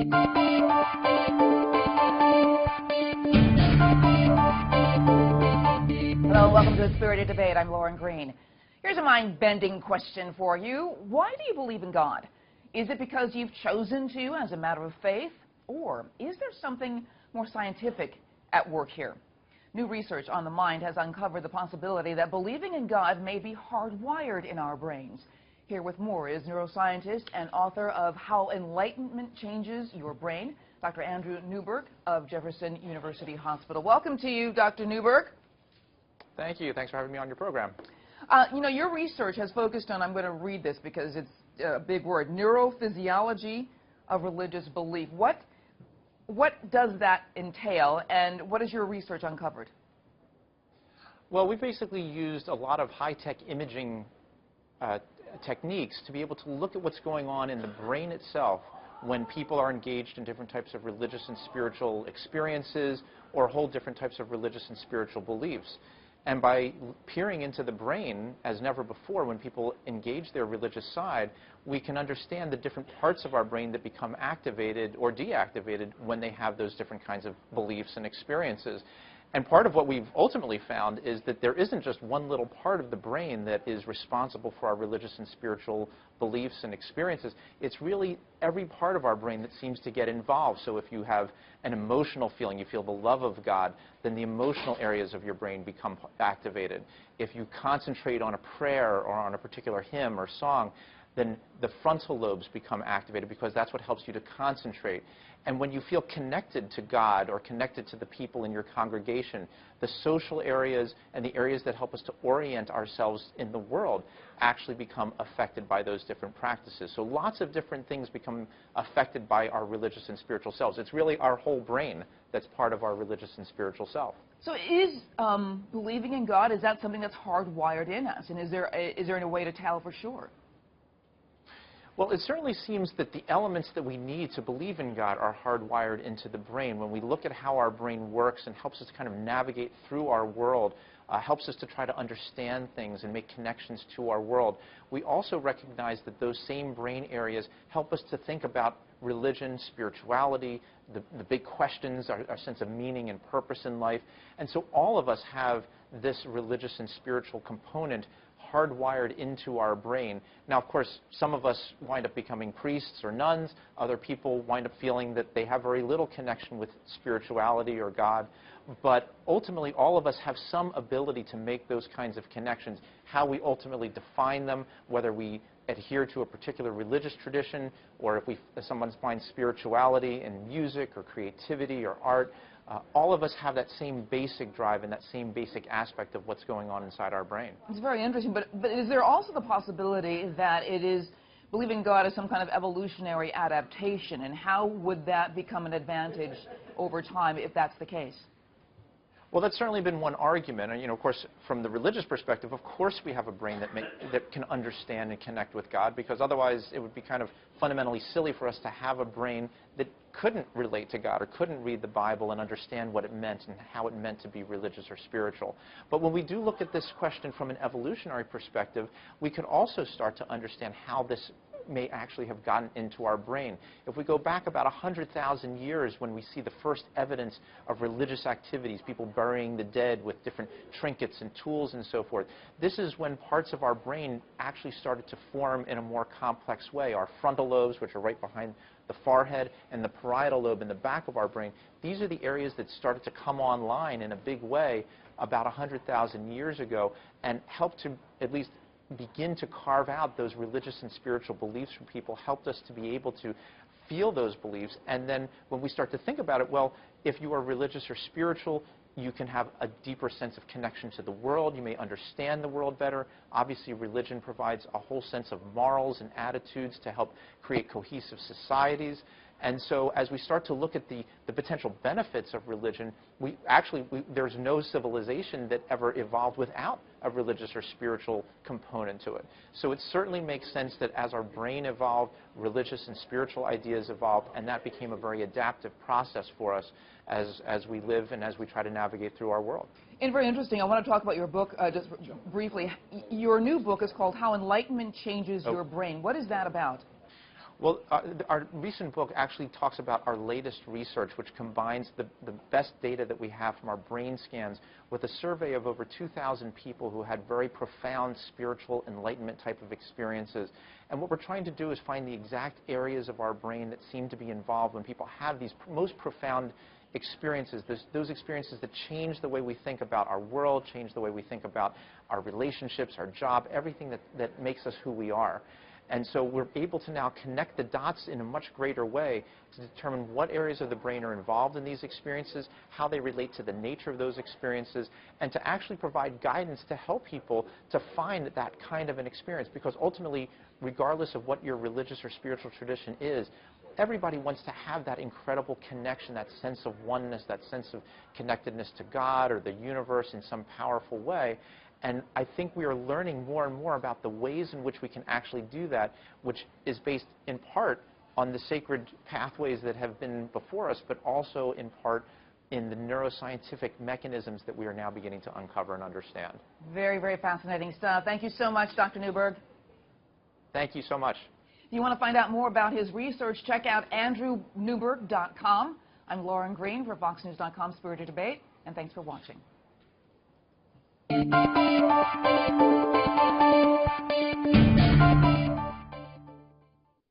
Hello, welcome to the Spirited Debate. I'm Lauren Green. Here's a mind-bending question for you. Why do you believe in God? Is it because you've chosen to as a matter of faith? Or is there something more scientific at work here? New research on the mind has uncovered the possibility that believing in God may be hardwired in our brains. Here with more is neuroscientist and author of How Enlightenment Changes Your Brain, Dr. Andrew Newberg of Jefferson University Hospital. Welcome to you, Dr. Newberg. Thank you. Thanks for having me on your program. You know, your research has focused on, I'm going to read this because it's a big word, neurophysiology of religious belief. What does that entail, and what has your research uncovered? Well, we basically used a lot of high-tech imaging techniques to be able to look at what's going on in the brain itself when people are engaged in different types of religious and spiritual experiences or hold different types of religious and spiritual beliefs. And by peering into the brain, as never before, when people engage their religious side, we can understand the different parts of our brain that become activated or deactivated when they have those different kinds of beliefs and experiences. And part of what we've ultimately found is that there isn't just one little part of the brain that is responsible for our religious and spiritual beliefs and experiences. It's really every part of our brain that seems to get involved. So if you have an emotional feeling, you feel the love of God, then the emotional areas of your brain become activated. If you concentrate on a prayer or on a particular hymn or song, then the frontal lobes become activated because that's what helps you to concentrate. And when you feel connected to God or connected to the people in your congregation, the social areas and the areas that help us to orient ourselves in the world actually become affected by those different practices. So lots of different things become affected by our religious and spiritual selves. It's really our whole brain that's part of our religious and spiritual self. So is believing in God, is that something that's hardwired in us? And is there any way to tell for sure? Well, it certainly seems that the elements that we need to believe in God are hardwired into the brain. When we look at how our brain works and helps us kind of navigate through our world, helps us to try to understand things and make connections to our world, we also recognize that those same brain areas help us to think about religion, spirituality, the big questions, our sense of meaning and purpose in life. And so all of us have this religious and spiritual component hardwired into our brain. Now, of course, some of us wind up becoming priests or nuns. Other people wind up feeling that they have very little connection with spirituality or God. But ultimately, all of us have some ability to make those kinds of connections. How we ultimately define them, whether we adhere to a particular religious tradition, or if someone finds spirituality in music or creativity or art, all of us have that same basic drive and that same basic aspect of what's going on inside our brain. It's very interesting, but is there also the possibility that it is believing God as some kind of evolutionary adaptation, and how would that become an advantage over time if that's the case? Well, that's certainly been one argument. And, of course, from the religious perspective, of course we have a brain that can understand and connect with God, because otherwise it would be kind of fundamentally silly for us to have a brain that couldn't relate to God or couldn't read the Bible and understand what it meant and how it meant to be religious or spiritual. But when we do look at this question from an evolutionary perspective, we could also start to understand how this may actually have gotten into our brain. If we go back about 100,000 years, when we see the first evidence of religious activities, people burying the dead with different trinkets and tools and so forth, this is when parts of our brain actually started to form in a more complex way. Our frontal lobes, which are right behind the forehead, and the parietal lobe in the back of our brain, these are the areas that started to come online in a big way about 100,000 years ago and helped to at least begin to carve out those religious and spiritual beliefs from people, helped us to be able to feel those beliefs. And then when we start to think about it, well, if you are religious or spiritual, you can have a deeper sense of connection to the world. You may understand the world better. Obviously, religion provides a whole sense of morals and attitudes to help create cohesive societies. And so as we start to look at the potential benefits of religion, there's no civilization that ever evolved without a religious or spiritual component to it. So it certainly makes sense that as our brain evolved, religious and spiritual ideas evolved, and that became a very adaptive process for us as we live and as we try to navigate through our world. And very interesting. I want to talk about your book just briefly. Your new book is called How Enlightenment Changes Your Brain. What is that about? Well, our recent book actually talks about our latest research, which combines the best data that we have from our brain scans with a survey of over 2,000 people who had very profound spiritual enlightenment type of experiences. And what we're trying to do is find the exact areas of our brain that seem to be involved when people have these most profound experiences, those experiences that change the way we think about our world, change the way we think about our relationships, our job, everything that makes us who we are. And so we're able to now connect the dots in a much greater way to determine what areas of the brain are involved in these experiences, how they relate to the nature of those experiences, and to actually provide guidance to help people to find that kind of an experience. Because ultimately, regardless of what your religious or spiritual tradition is, everybody wants to have that incredible connection, that sense of oneness, that sense of connectedness to God or the universe in some powerful way. And I think we are learning more and more about the ways in which we can actually do that, which is based in part on the sacred pathways that have been before us, but also in part in the neuroscientific mechanisms that we are now beginning to uncover and understand. Very, very fascinating stuff. Thank you so much, Dr. Newberg. Thank you so much. If you want to find out more about his research, check out andrewnewberg.com. I'm Lauren Green for FoxNews.com Spirited Debate, and thanks for watching.